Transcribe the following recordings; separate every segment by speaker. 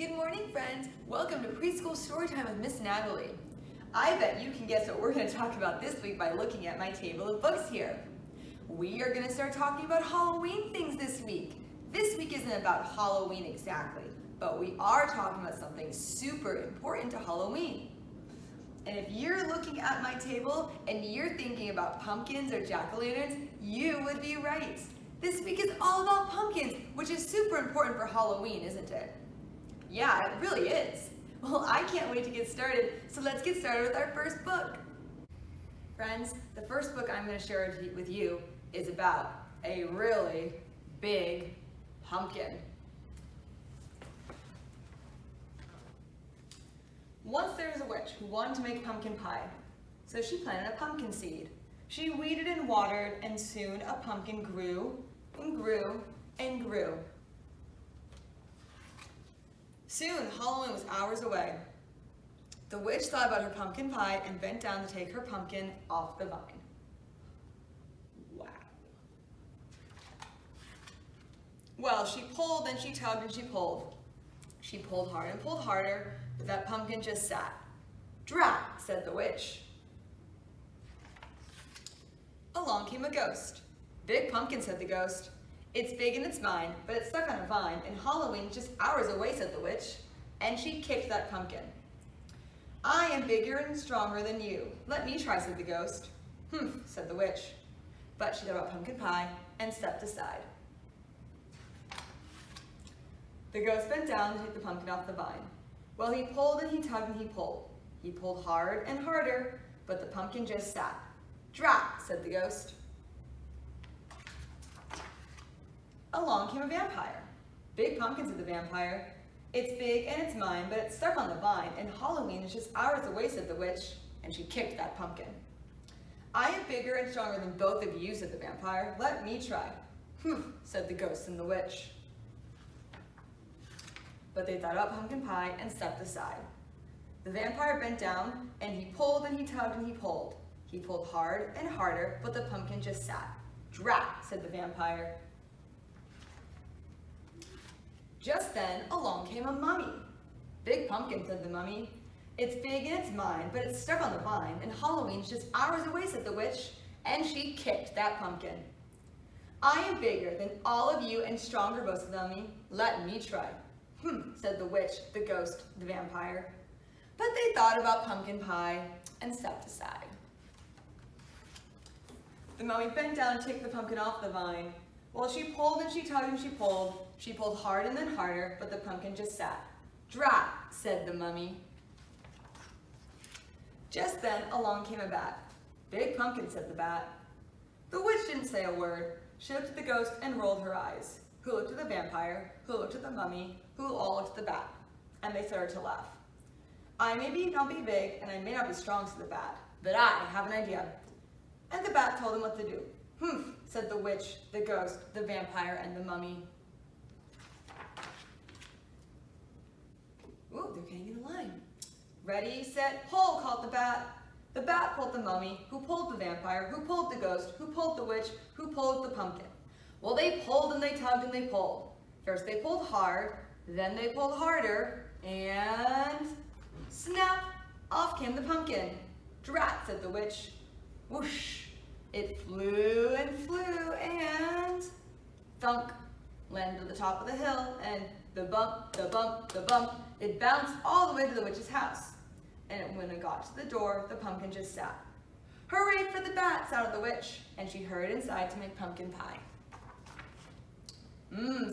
Speaker 1: Good morning, friends. Welcome to Preschool Storytime with Miss Natalie. I bet you can guess what we're going to talk about this week by looking at my table of books here. We are going to start talking about Halloween things this week. This week isn't about Halloween exactly, but we are talking about something super important to Halloween. And if you're looking at my table and you're thinking about pumpkins or jack-o'-lanterns, you would be right. This week is all about pumpkins, which is super important for Halloween, isn't it? Yeah, it really is. Well, I can't wait to get started, so let's get started with our first book. Friends, the first book I'm going to share with you is about a really big pumpkin. Once there was a witch who wanted to make pumpkin pie, so she planted a pumpkin seed. She weeded and watered, and soon a pumpkin grew and grew and grew. Soon, Halloween was hours away. The witch thought about her pumpkin pie and bent down to take her pumpkin off the vine. Wow. Well, she pulled and she tugged and she pulled. She pulled hard and pulled harder, but that pumpkin just sat. "Drat," said the witch. Along came a ghost. "Big pumpkin," said the ghost. "It's big and it's mine, but it's stuck on a vine, and Halloween's just hours away," said the witch, and she kicked that pumpkin. "I am bigger and stronger than you. Let me try," said the ghost. "Humph," said the witch, but she thought about pumpkin pie and stepped aside. The ghost bent down to take the pumpkin off the vine. Well, he pulled and he tugged and he pulled. He pulled hard and harder, but the pumpkin just sat. "Drat," said the ghost. Along came a vampire. "Big pumpkin," said the vampire. "It's big and it's mine, but it's stuck on the vine, and Halloween is just hours away," said the witch, and she kicked that pumpkin. "I am bigger and stronger than both of you," said the vampire. "Let me try." "Humph," said the ghost and the witch. But they thought about pumpkin pie and stepped aside. The vampire bent down, and he pulled and he tugged and he pulled. He pulled hard and harder, but the pumpkin just sat. "Drat," said the vampire. Just then, along came a mummy. "Big pumpkin," said the mummy. "It's big and it's mine, but it's stuck on the vine, and Halloween's just hours away," said the witch, and she kicked that pumpkin. "I am bigger than all of you and stronger," boasted the mummy. "Let me try." "Humph," said the witch, the ghost, the vampire. But they thought about pumpkin pie and stepped aside. The mummy bent down to take the pumpkin off the vine. Well, she pulled and she tugged and she pulled. She pulled hard and then harder, but the pumpkin just sat. "Drat," said the mummy. Just then, along came a bat. "Big pumpkin," said the bat. The witch didn't say a word. She looked at the ghost and rolled her eyes. Who looked at the vampire, who looked at the mummy, who all looked at the bat. And they started to laugh. "I may not be big, and I may not be strong," said the bat, "but I have an idea." And the bat told him what to do. "Humph," said the witch, the ghost, the vampire, and the mummy. Ooh, they're getting in a line. "Ready, set, pull," called the bat. The bat pulled the mummy, who pulled the vampire, who pulled the ghost, who pulled the witch, who pulled the pumpkin. Well, they pulled and they tugged and they pulled. First they pulled hard, then they pulled harder, and snap, off came the pumpkin. "Drat," said the witch. Whoosh, it flew and flew and thunk, landed at the top of the hill, and the bump, the bump, the bump, it bounced all the way to the witch's house. And when it got to the door, the pumpkin just sat. "Hooray for the bat," shouted the witch, and she hurried inside to make pumpkin pie.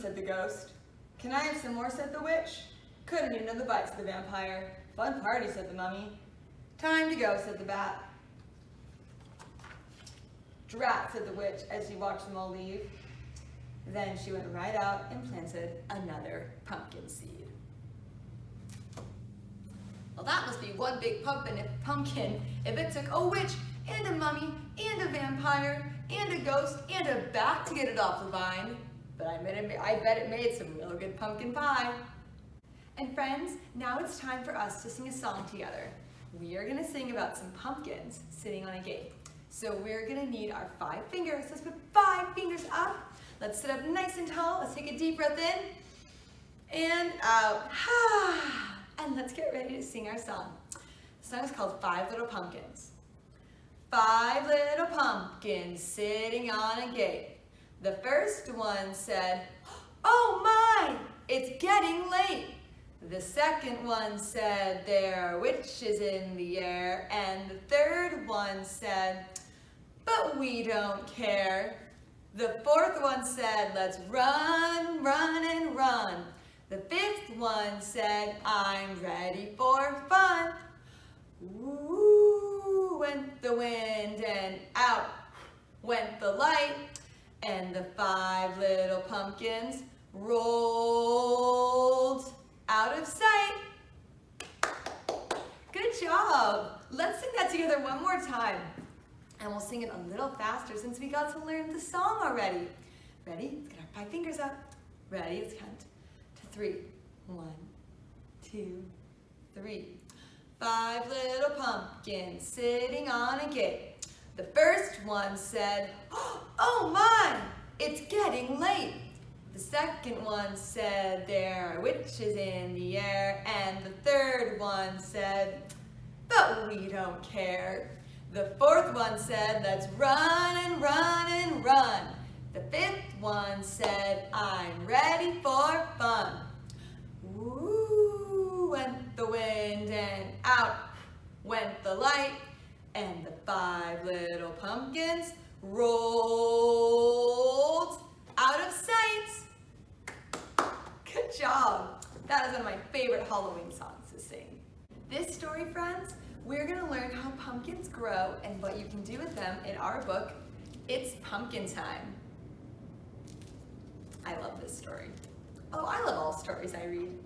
Speaker 1: Said the ghost. "Can I have some more?" said the witch. "Couldn't eat another bite," said the vampire. "Fun party," said the mummy. "Time to go," said the bat. "Drat," said the witch as she watched them all leave. Then she went right out and planted another pumpkin seed. Well, that must be one big pumpkin if it took a witch and a mummy and a vampire and a ghost and a bat to get it off the vine. But I bet it made some real good pumpkin pie. And friends, now it's time for us to sing a song together. We are going to sing about some pumpkins sitting on a gate. So we're going to need our 5 fingers. Let's put 5 fingers up. Let's sit up nice and tall. Let's take a deep breath in and out. And let's get ready to sing our song. The song is called 5 Little Pumpkins. 5 little pumpkins sitting on a gate. The first one said, "Oh my, it's getting late." The second one said, "There are witches in the air." And the third one said, "But we don't care." The fourth one said, "Let's run, run and run." The fifth one said, "I'm ready for fun." Woo went the wind and out went the light, and the 5 little pumpkins rolled out of sight. Good job. Let's sing that together one more time. And we'll sing it a little faster since we got to learn the song already. Ready? Let's get our 5 fingers up. Ready? Let's count to 3. 1, 2, 3. 5 little pumpkins sitting on a gate. The first one said, "Oh my, it's getting late." The second one said, "There are witches in the air." And the third one said, "But we don't care." The fourth one said, "Let's run and run and run." The fifth one said, "I'm ready for fun." Woo went the wind and out went the light, and the 5 little pumpkins rolled out of sight. Good job. That is one of my favorite Halloween songs to sing. This story, friends, we're going to learn how pumpkins grow and what you can do with them in our book, It's Pumpkin Time. I love this story. Oh, I love all stories I read.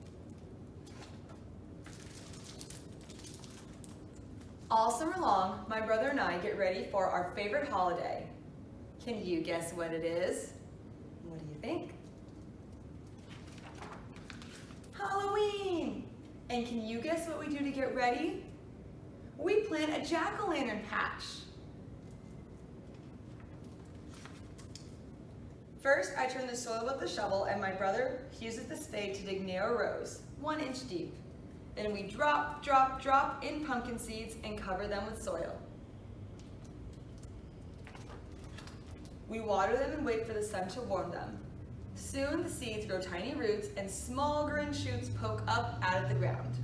Speaker 1: All summer long, my brother and I get ready for our favorite holiday. Can you guess what it is? What do you think? Halloween! And can you guess what we do to get ready? We plant a jack-o'-lantern patch. First, I turn the soil with the shovel, and my brother uses the spade to dig narrow rows, 1 inch deep. Then we drop, drop, drop in pumpkin seeds and cover them with soil. We water them and wait for the sun to warm them. Soon the seeds grow tiny roots and small green shoots poke up out of the ground.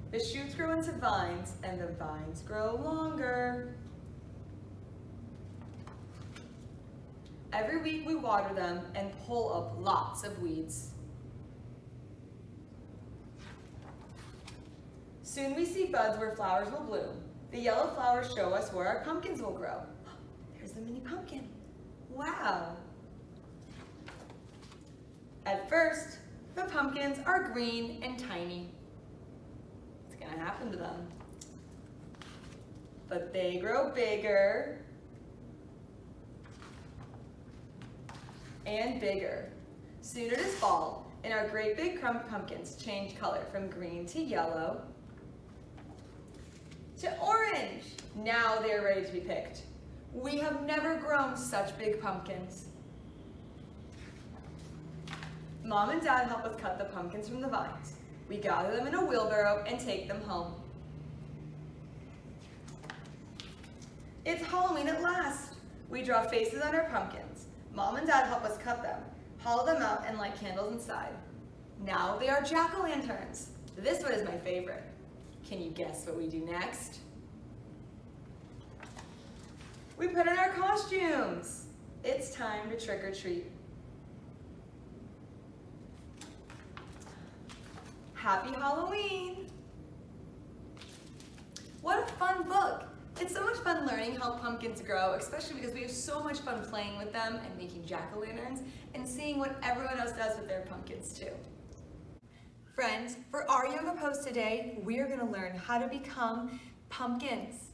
Speaker 1: The shoots grow into vines, and the vines grow longer. Every week we water them and pull up lots of weeds. Soon we see buds where flowers will bloom. The yellow flowers show us where our pumpkins will grow. There's the mini pumpkin. Wow! At first, the pumpkins are green and tiny. What's going to happen to them? But they grow bigger and bigger. Soon it is fall, and our great big pumpkins change color from green to yellow to orange. Now they're ready to be picked. We have never grown such big pumpkins. Mom and Dad help us cut the pumpkins from the vines. We gather them in a wheelbarrow and take them home. It's Halloween at last. We draw faces on our pumpkins. Mom and Dad help us cut them, hollow them out, and light candles inside. Now they are jack-o'-lanterns. This one is my favorite. Can you guess what we do next? We put on our costumes. It's time to trick or treat. Happy Halloween! What a fun book! It's so much fun learning how pumpkins grow, especially because we have so much fun playing with them and making jack-o'-lanterns and seeing what everyone else does with their pumpkins too. Friends, for our yoga pose today, we are going to learn how to become pumpkins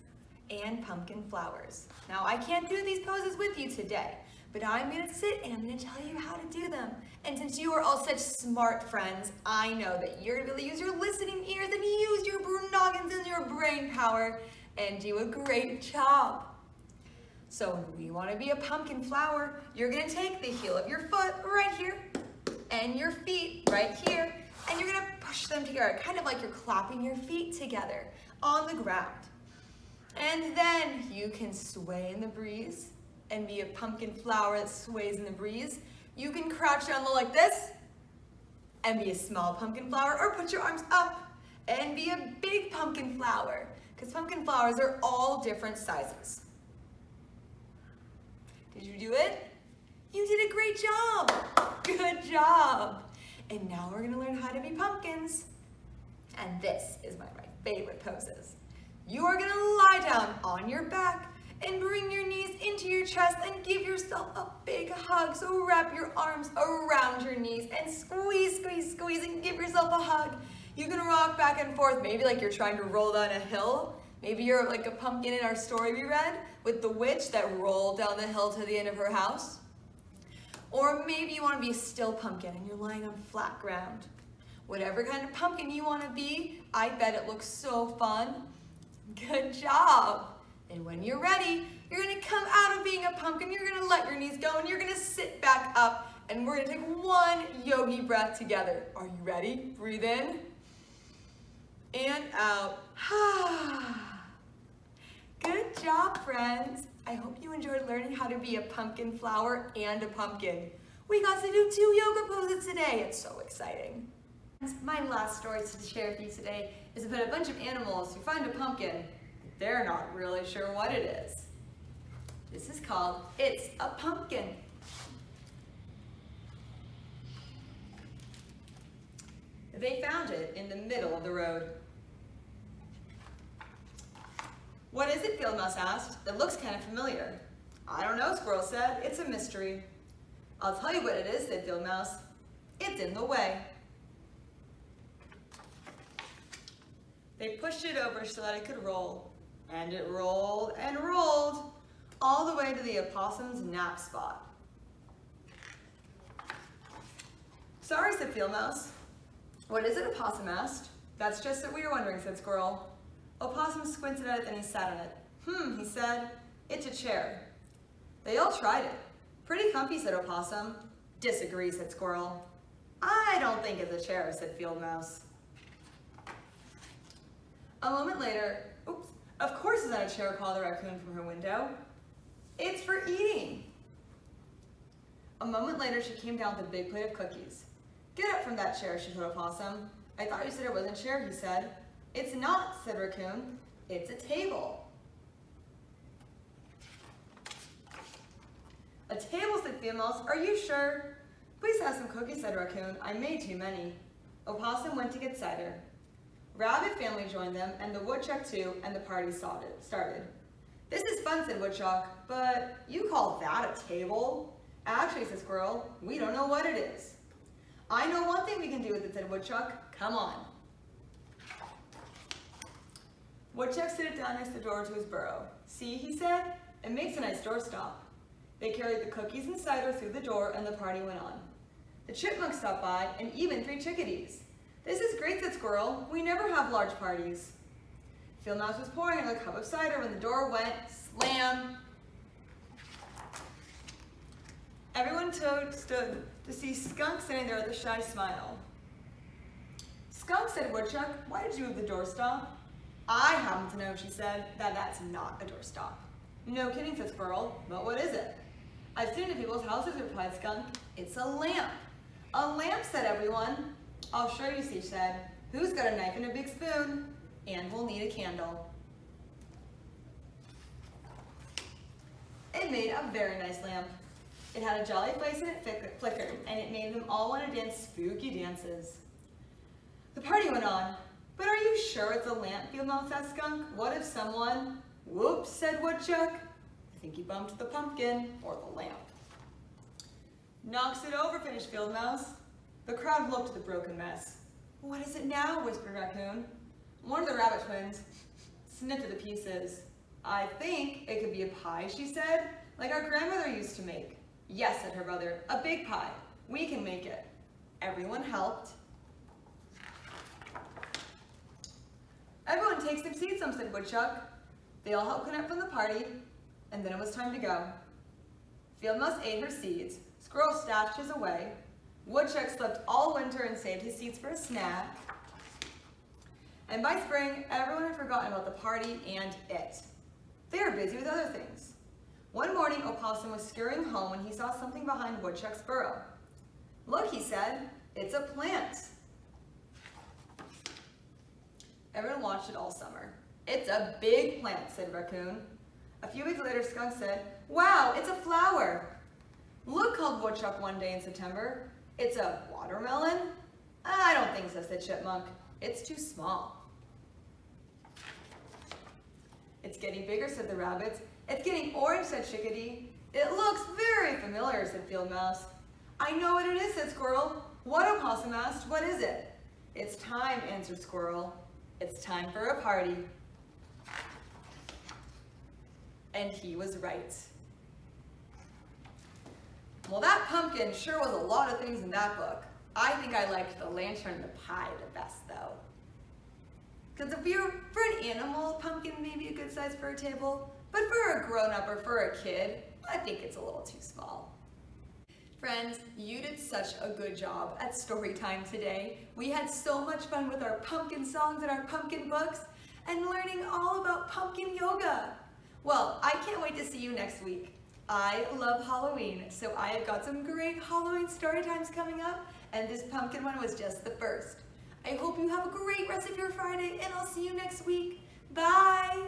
Speaker 1: and pumpkin flowers. Now, I can't do these poses with you today, but I'm going to sit and I'm going to tell you how to do them. And since you are all such smart friends, I know that you're going to be able to use your listening ears and use your noggins and your brain power and do a great job. So when we want to be a pumpkin flower, you're going to take the heel of your foot right here and your feet right here, and you're going to push them together, kind of like you're clapping your feet together on the ground. And then you can sway in the breeze and be a pumpkin flower that sways in the breeze. You can crouch down low like this and be a small pumpkin flower, or put your arms up and be a big pumpkin flower, because pumpkin flowers are all different sizes. Did you do it? You did a great job. Good job. And now we're gonna learn how to be pumpkins. And this is one of my favorite poses. You are gonna lie down on your back and bring your knees into your chest and give yourself a big hug. So wrap your arms around your knees and squeeze, squeeze, squeeze, and give yourself a hug. You can rock back and forth, maybe like you're trying to roll down a hill. Maybe you're like a pumpkin in our story we read with the witch that rolled down the hill to the end of her house. Or maybe you want to be a still pumpkin and you're lying on flat ground. Whatever kind of pumpkin you want to be, I bet it looks so fun. Good job. And when you're ready, you're going to come out of being a pumpkin, you're going to let your knees go, and you're going to sit back up, and we're going to take one yogi breath together. Are you ready? Breathe in and out. Good job, friends. I hope you enjoyed learning how to be a pumpkin flower and a pumpkin. We got to do 2 yoga poses today. It's so exciting. My last story to share with you today is about a bunch of animals who find a pumpkin. They're not really sure what it is. This is called It's a Pumpkin. They found it in the middle of the road. What is it? Field Mouse asked. It looks kind of familiar. I don't know, Squirrel said. It's a mystery. I'll tell you what it is, said Field Mouse. It's in the way. They pushed it over so that it could roll. And it rolled and rolled all the way to the opossum's nap spot. Sorry, said Field Mouse. What is it? Opossum asked. That's just what we were wondering, said Squirrel. Opossum squinted at it, then he sat on it. He said, it's a chair. They all tried it. Pretty comfy, said Opossum. Disagree, said Squirrel. I don't think it's a chair, said Field Mouse. A moment later, of course it's not a chair, called the raccoon from her window. It's for eating. A moment later, she came down with a big plate of cookies. Get up from that chair, she told Opossum. I thought you said it wasn't a chair, he said. It's not, said Raccoon. It's a table. A table, said Field Mouse. Are you sure? Please have some cookies, said Raccoon. I made too many. Opossum went to get cider. Rabbit family joined them, and the woodchuck too, and the party started. This is fun, said Woodchuck, but you call that a table? Actually, said Squirrel, we don't know what it is. I know one thing we can do with it, said Woodchuck. Come on. Woodchuck sit down next to the door to his burrow. See, he said, it makes a nice doorstop. They carried the cookies and cider through the door, and the party went on. The chipmunks stopped by, and even 3 chickadees. This is great, said Squirrel. We never have large parties. Field Mouse was pouring another cup of cider when the door went slam. Everyone stood to see Skunk sitting there with a shy smile. Skunk, said Woodchuck, why did you move the doorstop? I happen to know, she said, that that's not a doorstop. No kidding, said Squirrel, but what is it? I've seen it in people's houses, replied Skunk. It's a lamp. A lamp, said everyone. I'll show you, she said. Who's got a knife and a big spoon? And we'll need a candle. It made a very nice lamp. It had a jolly face and it flickered, and it made them all want to dance spooky dances. The party went on. But are you sure it's a lamp, Field Mouse asked Skunk? What if someone, whoops, said Woodchuck. I think he bumped the pumpkin, or the lamp. Knocks it over, finished Field Mouse. The crowd looked at the broken mess. What is it now, whispered Raccoon. One of the rabbit twins sniffed at the pieces. I think it could be a pie, she said, like our grandmother used to make. Yes, said her brother, a big pie. We can make it. Everyone helped. Everyone take some seats, said Woodchuck. They all helped clean up from the party. and then it was time to go. Field mouse ate her seeds, squirrel stashed his away, woodchuck slept all winter and saved his seeds for a snack, and by spring, everyone had forgotten about the party and it. They were busy with other things. One morning, Opossum was scurrying home when he saw something behind Woodchuck's burrow. "Look," he said, "it's a plant." Everyone watched it all summer. "It's a big plant," said Raccoon. A few weeks later, Skunk said, "Wow, it's a flower." "Look," called Woodchuck one day in September. "It's a watermelon?" "I don't think so," said Chipmunk. "It's too small." "It's getting bigger," said the rabbits. "It's getting orange," said Chickadee. "It looks very familiar," said Field Mouse. "I know what it is," said Squirrel. "What?" Opossum asked. "What is it?" "It's time," answered Squirrel. "It's time for a party." And he was right. Well, that pumpkin sure was a lot of things in that book. I think I liked the lantern and the pie the best, though. Because for an animal, a pumpkin may be a good size for a table, but for a grown-up or for a kid, I think it's a little too small. Friends, you did such a good job at story time today. We had so much fun with our pumpkin songs and our pumpkin books and learning all about pumpkin yoga. Well, I can't wait to see you next week. I love Halloween, so I have got some great Halloween story times coming up, and this pumpkin one was just the first. I hope you have a great rest of your Friday, and I'll see you next week. Bye!